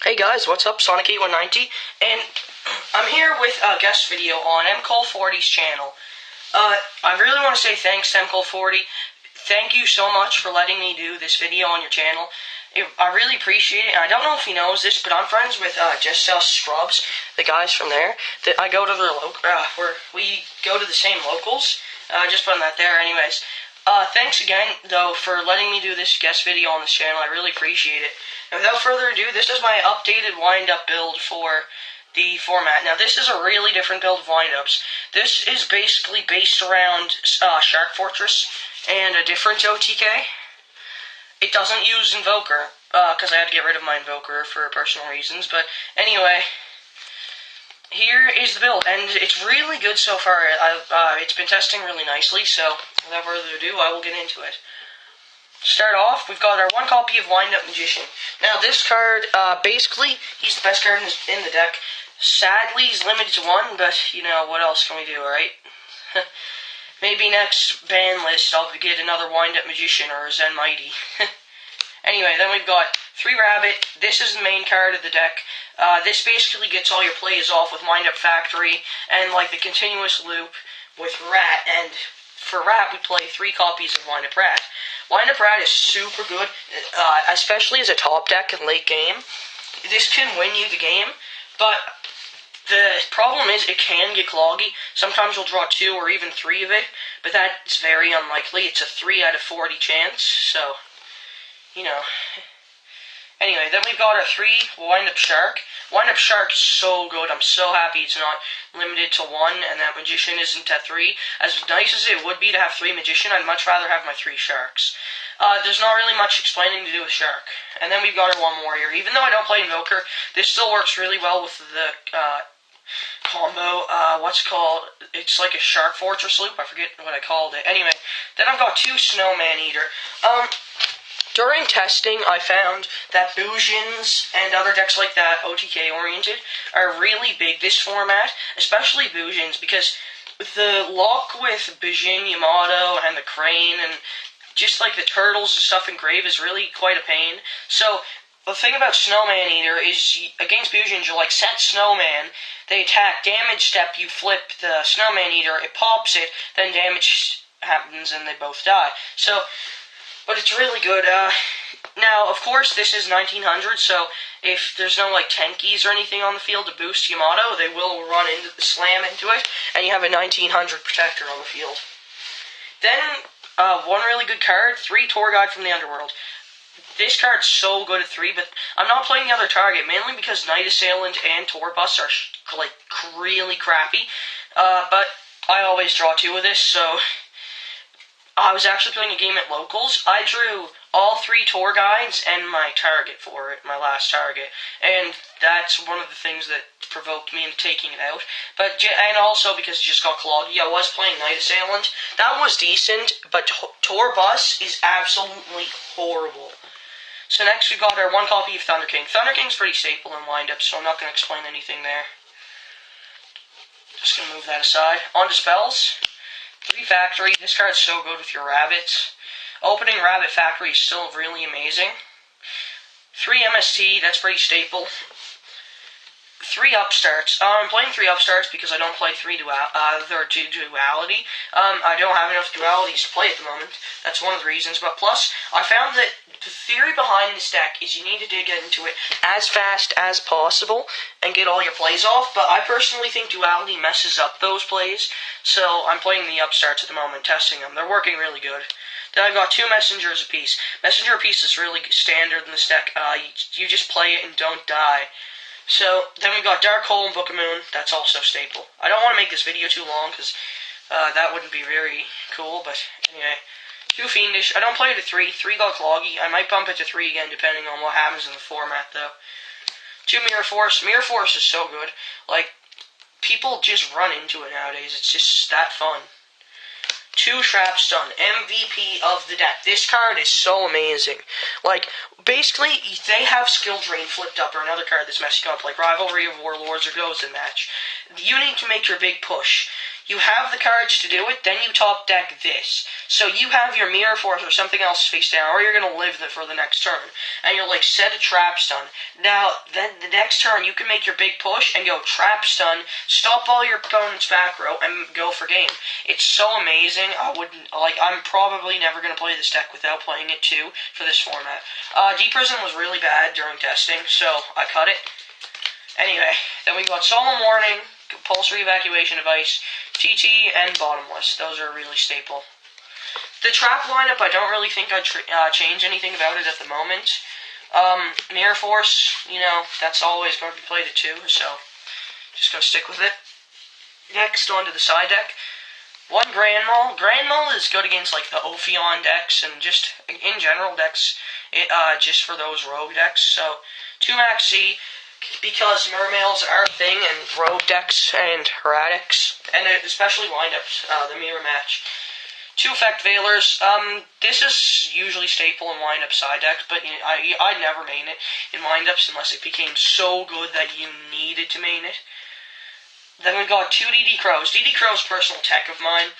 Hey guys, what's up? Sonic8190, and I'm here with a guest video on MKOHL40's channel. I really want to say thanks to MKOHL40. Thank you so much for letting me do this video on your channel. I really appreciate it, and I don't know if he knows this, but I'm friends with Just Us Scrubs, the guys from there. I go to their we go to the same locals. Just putting that there, anyways. Thanks again, though, for letting me do this guest video on this channel. I really appreciate it. And without further ado, this is my updated wind-up build for the format. Now, this is a really different build of wind-ups. This is basically based around Shark Fortress and a different OTK. It doesn't use Invoker, because I had to get rid of my Invoker for personal reasons. But anyway, here is the build, and it's really good so far. It's been testing really nicely, so without further ado, I will get into it. Start off, we've got our one copy of Wind Up Magician. Now, this card, basically, he's the best card in the deck. Sadly, he's limited to one, but, you know, what else can we do, right? Maybe next ban list, I'll get another Wind Up Magician or a Zen Mighty. Anyway, then we've got 3 Rabbit. This is the main card of the deck. This basically gets all your plays off with Wind Up Factory and, like, the continuous loop with Rat. And for Rat, we play 3 copies of Wind Up Rat. Wind Up Rat is super good, especially as a top deck in late game. This can win you the game, but the problem is it can get cloggy. Sometimes you'll draw 2 or even 3 of it, but that's very unlikely. It's a 3 out of 40 chance, so, you know. Anyway, then we've got our 3 Wind Up Shark. Wind Up Shark is so good. I'm so happy it's not limited to 1, and that Magician isn't at 3. As nice as it would be to have 3 Magician, I'd much rather have my 3 Sharks. There's not really much explaining to do with Shark. And then we've got our 1 Warrior. Even though I don't play Invoker, this still works really well with the combo. What's it called? It's like a Shark Fortress loop. I forget what I called it. Anyway, then I've got 2 Snowman Eater. During testing, I found that Bujins and other decks like that, OTK-oriented, are really big this format, especially Bujins, because the lock with Bujin, Yamato, and the Crane, and just like the turtles and stuff engraved is really quite a pain. So, the thing about Snowman Eater is, against Bujins, you like set Snowman, they attack, damage step, you flip the Snowman Eater, it pops it, then damage happens and they both die. So, but it's really good. Now, of course, this is 1900, so if there's no, like, tankies or anything on the field to boost Yamato, they will slam into it, and you have a 1900 protector on the field. Then, one really good card, 3 Tour Guide from the Underworld. This card's so good at 3, but I'm not playing the other target, mainly because Night Assailant and Tour Bus are, like, really crappy. But I always draw 2 of this, so I was actually playing a game at Locals. I drew all 3 tour guides and my target for it, my last target. And that's one of the things that provoked me into taking it out. And also because it just got cloggy, I was playing Night Assailant. That was decent, but Tour Bus is absolutely horrible. So next we've got our 1 copy of Thunder King. Thunder King's pretty staple in wind-up, so I'm not going to explain anything there. Just going to move that aside. On to spells. 3 Factory. This card's so good with your rabbits. Opening Rabbit Factory is still really amazing. 3 MST, that's pretty staple. 3 Upstarts. I'm playing 3 Upstarts because I don't play 3 Duality. I don't have enough dualities to play at the moment. That's one of the reasons. But plus, I found that the theory behind this deck is you need to get into it as fast as possible and get all your plays off. But I personally think Duality messes up those plays. So I'm playing the Upstarts at the moment, testing them. They're working really good. Then I've got 2 Messengers apiece. Messenger apiece is really standard in this deck. You just play it and don't die. So, then we've got Dark Hole and Book of Moon. That's also staple. I don't want to make this video too long, because that wouldn't be very cool, but anyway. 2 Fiendish. I don't play it at 3. 3 got cloggy. I might bump it to 3 again, depending on what happens in the format, though. 2 Mirror Force. Mirror Force is so good. Like, people just run into it nowadays. It's just that fun. 2 Trap Stun, MVP of the deck. This card is so amazing. Like, basically, they have Skill Drain flipped up, or another card that's messing up, like Rivalry of Warlords or Goes in Match. You need to make your big push. you have the cards to do it, then you top deck this. So you have your Mirror Force or something else face down, or you're going to live for the next turn. And you're like, set a trap stun. Now, then the next turn, you can make your big push and go trap stun, stop all your opponent's back row, and go for game. It's so amazing. I'm probably never going to play this deck without playing it too for this format. Deep Prison was really bad during testing, so I cut it. Anyway, then we got Solemn Warning, Compulsory Evacuation Device, TT, and Bottomless. Those are really staple. The trap lineup, I don't really think I'd change anything about it at the moment. Mirror Force, that's always going to be played at 2, so just going to stick with it. Next, on to the side deck. 1 Grand Mal. Grand Mal is good against like the Ophion decks and just in general decks, just for those rogue decks. So 2 Max C, because Mermails are a thing, and rogue decks and heretics, and especially windups, the mirror match. 2 Effect Veilers. This is usually staple in windup side decks, but I'd never main it in windups unless it became so good that you needed to main it. Then we got 2 DD Crows. DD Crow's personal tech of mine.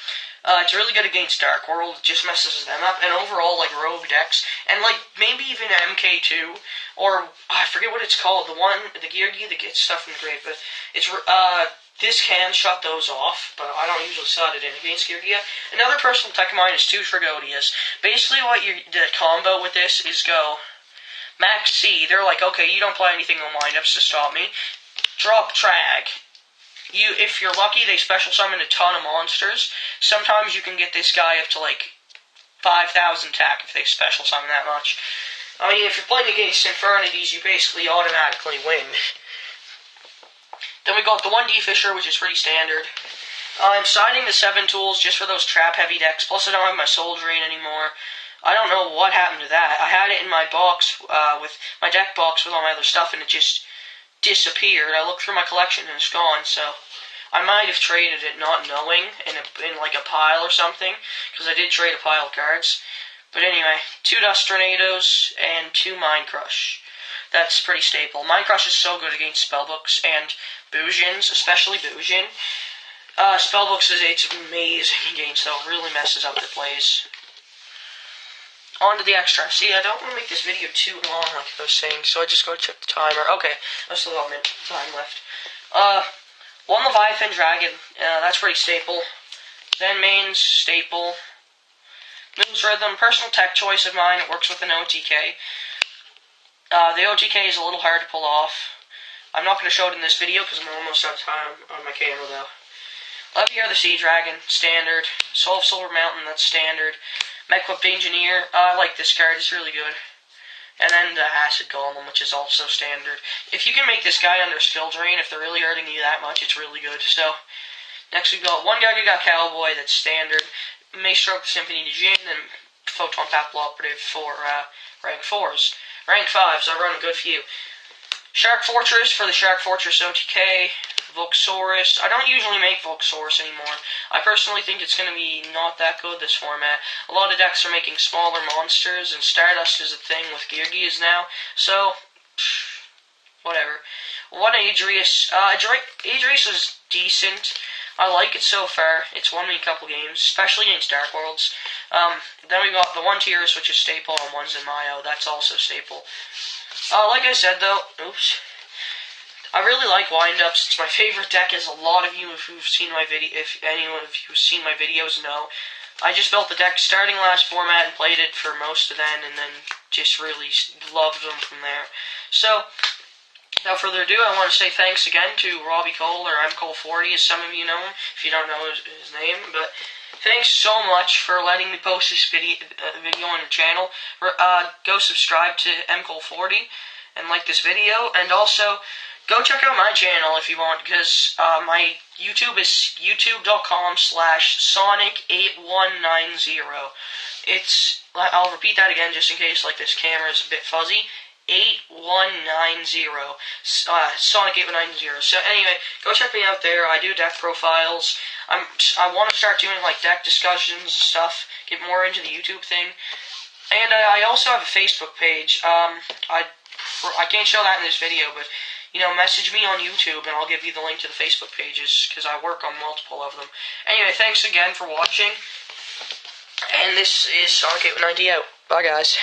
It's really good against Dark World, just messes them up, and overall, like, rogue decks, and, like, maybe even MK2, or, I forget what it's called, the gear that gets stuff from the grave, but it's, this can shut those off, but I don't usually set it in against Gear. Another personal tech of mine is 2 Trigodias. Basically, the combo with this is go Max C, they're like, okay, you don't play anything on windups to stop me, drop Trag. If you're lucky, they special summon a ton of monsters. Sometimes you can get this guy up to like 5,000 attack if they special summon that much. I mean, if you're playing against Infernities, you basically automatically win. Then we got the 1D Fisher, which is pretty standard. I'm siding the 7 tools just for those trap-heavy decks, plus I don't have my Soul Drain anymore. I don't know what happened to that. I had it in my box, with my deck box with all my other stuff, and it just disappeared. I looked through my collection and it's gone, so I might have traded it not knowing in like a pile or something, because I did trade a pile of cards. But anyway, 2 Dust Tornadoes and 2 Mind Crush. That's pretty staple. Mind Crush is so good against spellbooks and Bujins, especially Bujin. Spellbooks it's amazing against, though. It really messes up the plays. On to the extra. See, I don't want to make this video too long, like I was saying, so I just go check the timer. Okay, there's still a minute time left. 1 Leviathan Dragon, that's pretty staple. Then mains, staple. Moon's Rhythm, personal tech choice of mine, it works with an OTK. The OTK is a little hard to pull off. I'm not going to show it in this video because I'm almost out of time on my camera, though. Levier the Sea Dragon, standard. Soul of Silver Mountain, that's standard. Mech-Whipped Engineer, I like this card, it's really good. And then the Acid Golem, which is also standard. If you can make this guy under Skill Drain, if they're really hurting you that much, it's really good. So, next we got 1 Gaga Cowboy, that's standard. Maestroke Symphony de Jin, and Photon Papal Operative for rank 4s. Rank 5s, I run a good few. Shark Fortress for the Shark Fortress OTK. Voxorus. I don't usually make Voxorus anymore. I personally think it's going to be not that good, this format. A lot of decks are making smaller monsters, and Stardust is a thing with Geargias now, so, whatever. 1 Adrius. Adrius is decent. I like it so far. It's won me a couple games, especially against Dark Worlds. Then we got the 1 Tears, which is staple, and 1 Zenmayo. That's also staple. Like I said, though, I really like windups. It's my favorite deck, as a lot of you who've seen my video, if anyone of you who's seen my videos know. I just built the deck starting last format and played it for most of then, and then just really loved them from there. So, without further ado, I want to say thanks again to Robbie Cole, or MKOHL40, as some of you know him, if you don't know his name. But thanks so much for letting me post this video on your channel. Go subscribe to MKOHL40 and like this video, and also go check out my channel if you want, because my YouTube is youtube.com/Sonic8190. I'll repeat that again just in case like this camera is a bit fuzzy. 8190. Sonic8190. So anyway, go check me out there. I do deck profiles. I want to start doing like deck discussions and stuff, get more into the YouTube thing. And I also have a Facebook page. I can't show that in this video, but message me on YouTube, and I'll give you the link to the Facebook pages, because I work on multiple of them. Anyway, thanks again for watching, and this is Sonic 890 out. Bye, guys.